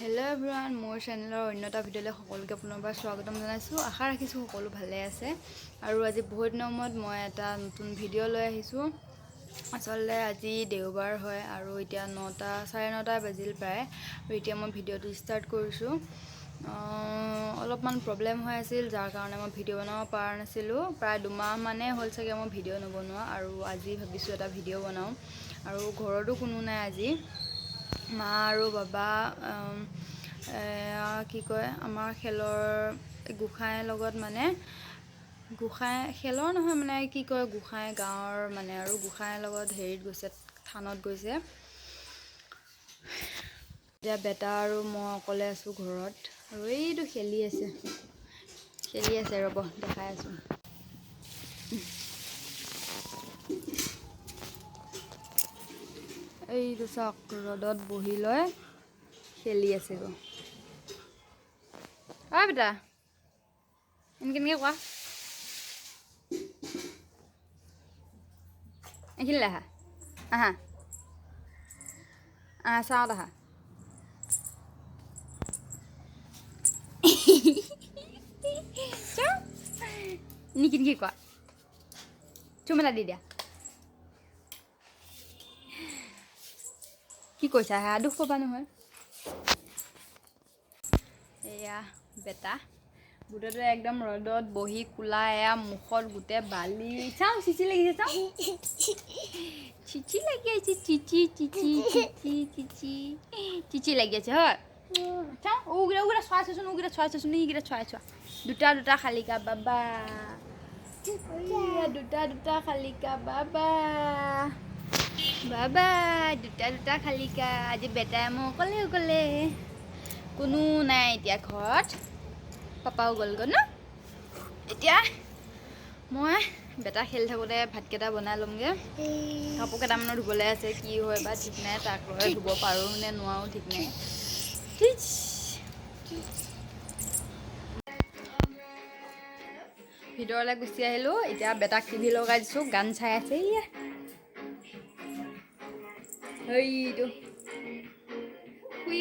Hello' everyone, মোৰ চেনেলৰ অন্য এটা ভিডিঅ'লৈ সকলোকে পুনৰবাৰ স্বাগতম জনাইছোঁ। আশা ৰাখিছোঁ সকলো ভালে আছে। আৰু আজি বহুত দিনৰ মূৰত মই এটা নতুন ভিডিঅ' লৈ আহিছোঁ। আচলতে আজি দেওবাৰ হয় আৰু এতিয়া 9:30 বাজিল প্ৰায়। আৰু এতিয়া মই ভিডিঅ'টো ষ্টাৰ্ট কৰিছোঁ। অলপমান প্ৰব্লেম হৈ আছিল, যাৰ কাৰণে মই ভিডিঅ' বনাব পৰা নাছিলোঁ। প্ৰায় 2 মাহ মানেই হ'ল চাগে মই ভিডিঅ' নবনোৱা, আৰু আজি ভাবিছোঁ এটা ভিডিঅ' বনাওঁ। আৰু ঘৰতো কোনো নাই আজি, মা আৰু বাবা কি কয় আমাৰ খেলৰ গোসাঁইৰ লগত মানে খেলৰ নহয় মানে কি কয় গোসাঁই গাঁৱৰ মানে আৰু গোসাঁইৰ লগত হেৰিত গৈছে, থানত গৈছে। এতিয়া বেটা আৰু মই অকলে আছোঁ ঘৰত, আৰু এইটো খেলি আছে ৰ'ব দেখাই আছোঁ। এইটো চাওক, ৰ'দত বহি লৈ খেলি আছে গৈ। বেটা এনেকৈ কোৱা, এইখিনিলৈ আহা চাওঁত আহা। নিকি কোৱা, চুম এটা দি দিয়া। কি কৈছা হা, দুখ পাবা নহয়। এয়া বেটা গোটেইটো একদম ৰ'দত বহি কোলা, এয়া মুখত গোটেই বালি। চাওঁ চিচি লাগিছে, চাওঁ চিচি লাগি আছে, চিচি লাগি আছে হয়। চাওঁ উগিৰা চোৱাচোন, এইকেইটা চোৱা দুটা শালিকা বাবা, দুটা শালিকা বাবা, দুটা শালিকা। আজি বেটাই মই অকলে, কোনো নাই এতিয়া ঘৰত, পাপাও গ'লগৈ ন। এতিয়া মই বেটা খেলি থাকোঁতে ভাতকেইটা বনাই ল'মগৈ। কাপোৰ কেইটামানো ধুবলৈ আছে, কি হয় বা ঠিক নাই, তাক লৈ ধুব পাৰোঁ নে নোৱাৰোঁ ঠিক নাই। ভিতৰলৈ গুচি আহিলোঁ। এতিয়া বেটাক টিভি লগাই দিছোঁ, গান চাই আছে। এইটো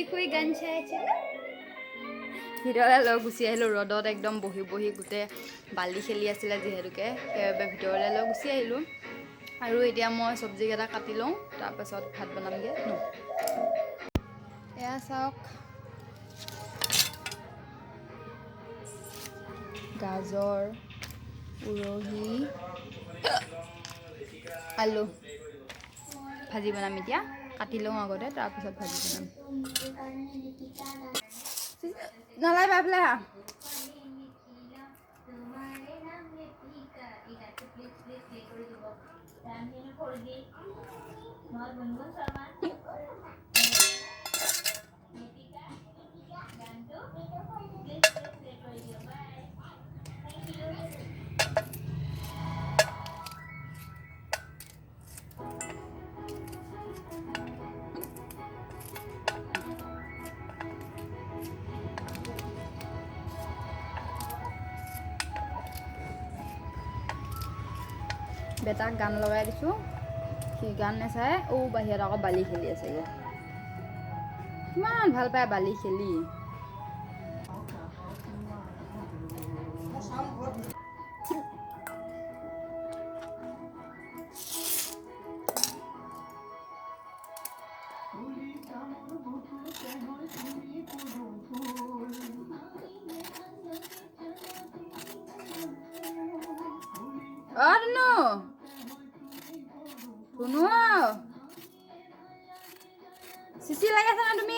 শুই গান চাই আছে। ভিতৰলৈ লৈ গুচি আহিলোঁ। ৰ'দত একদম বহি গোটেই বালি খেলি আছিলে যিহেতুকে, সেইবাবে ভিতৰলৈ লৈ গুচি আহিলোঁ। আৰু এতিয়া মই চব্জিকেইটা কাটি লওঁ, তাৰপাছত ভাত বনামগৈ ন। এয়া চাওক, গাজৰ, উৰহি, আলু ভাজি বনাম। এতিয়া কাটি লওঁ আগতে, তাৰপিছত ভাজি বনাম। নালাই বাইফালে আহা। বেটাক গান লগাই দিছোঁ, সি গান নাচায়। বাহিৰত আকৌ বালি খেলি আছেগৈ। কিমান ভাল পায় বালি খেলি। ধুনু চিচি লাগি আছে না তুমি?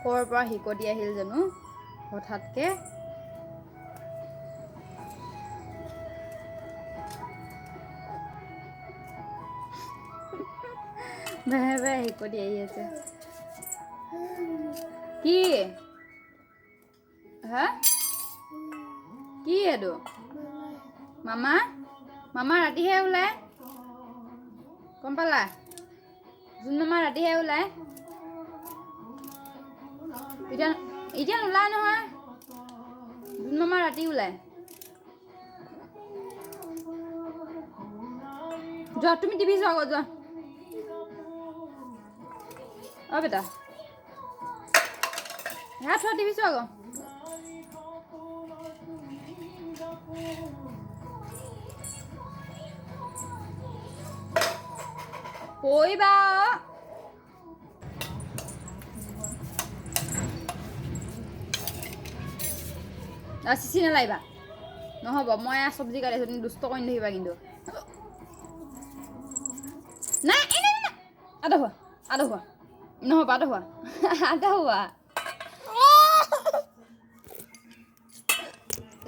ক'ৰ পৰা হিকটি আহিল জানো হঠাৎকে। বাই বাই শিকটি আহি আছে কি হা কি এইটো মামা মামা ৰাতিহে ওলায় গম পালা জোন মামা ৰাতিহে ওলায় এতিয়া এতিয়া নোলায় নহয় জোন মামা ৰাতি ওলায় যোৱা তুমি টিভি চোৱা আকৌ যোৱা অ বেটা হাত থোৱা টিভি চোৱা আকৌ পৰিবা চিচি নালাগিবা নহ'ব মই চব্জি কাটি আছোঁ তুমি দুষ্ট কৰি নাথাকিবা কিন্তু নাই আদা হোৱা নহ'ব আদা হোৱা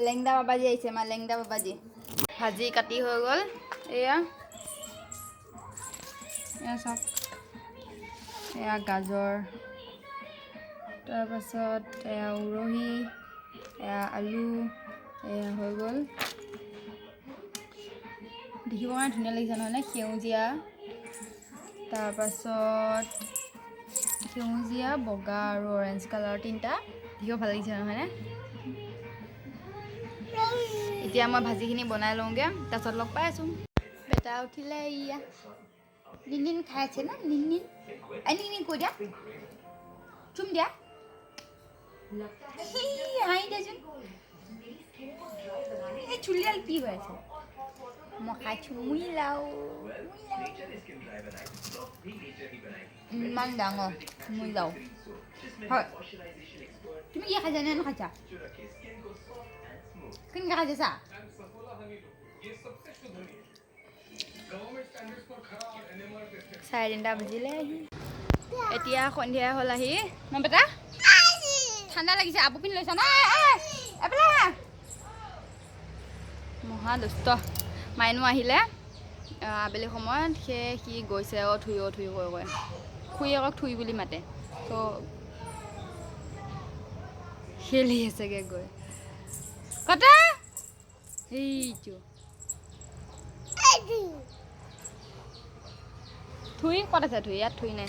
লেংদা বাবাজি আহিছে আমাৰ লেংদা বাবাজি ভাজি কাটি হৈ গ'ল এয়া চাওক এয়া গাজৰ তাৰপাছত এয়া উৰহি এয়া আলু এয়া হৈ গ'ল দেখিব কাৰণে ধুনীয়া লাগিছে নহয়নে সেউজীয়া তাৰপাছত সেউজীয়া বগা আৰু অৰেঞ্জ কালাৰ তিনিটা দেখিব ভাল লাগিছে নহয়নে এতিয়া মই ভাজিখিনি বনাই লওঁগৈ তাৰপিছত লগ পাই আছোঁ বেটা উঠিলে ইয়া নিন খাই আছে না নিন নিন কৈ দিয়া চুম দিয়া হাঁহি দেচোন এই চুলিডাল কি হৈ আছে মই খাইছোঁ মুই লাও ইমান ডাঙৰ মুই লাও হয় তুমি কি খাইছা নে নাখাইছা কেনেকৈ খাইছা চা চাৰে 3টা বাজিলে এতিয়া সন্ধিয়া হ'ল আহি ন বেটা ঠাণ্ডা লাগিছে আপু পিন্ধি লৈছা ন মহা দুষ্ট মাইনু আহিলে আবেলি সময়ত সি গৈছে থুই কৈ খুৰী আকৌ থুই বুলি মাতে তো খেলি আছেগৈ গৈ কটা এইটো থুই ক'ত আছে থুই ইয়াত থুই নাই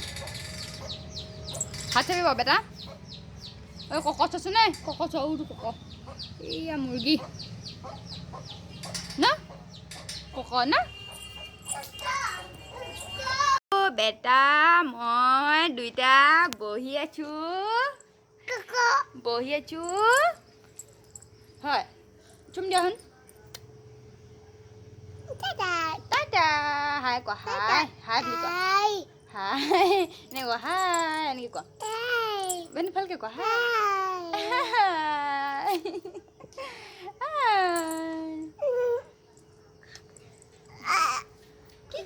হাত চাপিব বেটা ঐ ককচ আছে নাই ককচ কক এইয়া মুৰ্গী না কক না বেটা মই দুইটা বহি আছো হয় চুম দিয়া হন টাটা হাই কোৱা হাই বুলি কোৱা হাই এনেকৈ কোৱা হাই এনেকৈ কোৱা বেনি ভালকৈ কোৱা হাই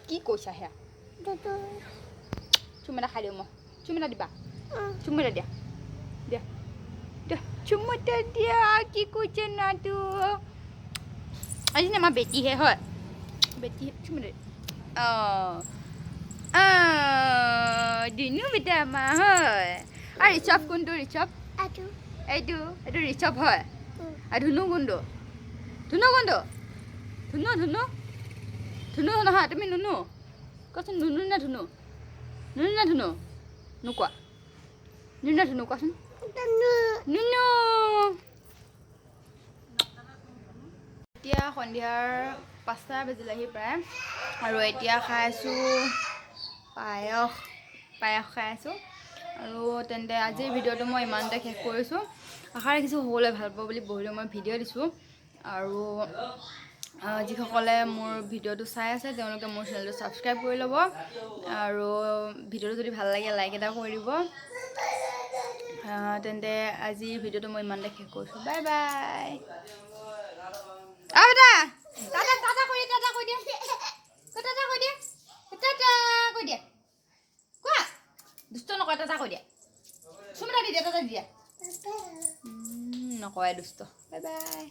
কি কৈছা সেয়া চুম এটা খাই দিওঁ মই চুম এটা দিবা চুম এটা দিয়া চুম এটা দিয়া কি কৈছে নাটো আজি আমাৰ বেটিহে হয় বেটি চুম এটা দিনো বেটা আমাৰ হয় আৰু ৰিচভ কোনটো ৰিচভ এইটো ৰিচভ হয় আৰু ধুনু কোনটো ধুনু নহয় তুমি নুনু কোৱাচোন নুনু নে ধুনু নোকোৱা নুনু নে ধুনু কোৱাচোন নুনু এতিয়া সন্ধিয়াৰ 5টা বাজিলেহি প্ৰায় আৰু এতিয়া খাই আছোঁ পায়স খাই আছোঁ আৰু তেন্তে আজিৰ ভিডিঅ'টো মই ইমানতে শেষ কৰিছোঁ আশা ৰাখিছোঁ সকলোৱে ভাল পাব বুলি বহিলৈ মই ভিডিঅ' দিছোঁ আৰু যিসকলে মোৰ ভিডিঅ'টো চাই আছে তেওঁলোকে মোৰ চেনেলটো ছাবস্ক্ৰাইব কৰি ল'ব আৰু ভিডিঅ'টো যদি ভাল লাগে লাইক এটা কৰি দিব তেন্তে আজিৰ ভিডিঅ'টো মই ইমানতে শেষ কৰিছোঁ বাই বাই বেটা টাটা কৈ দিয়া কোৱা দুষ্ট নকয় টাটা কৈ দিয়া চুম এটা দি দিয়া নকয় দুষ্ট বাই বাই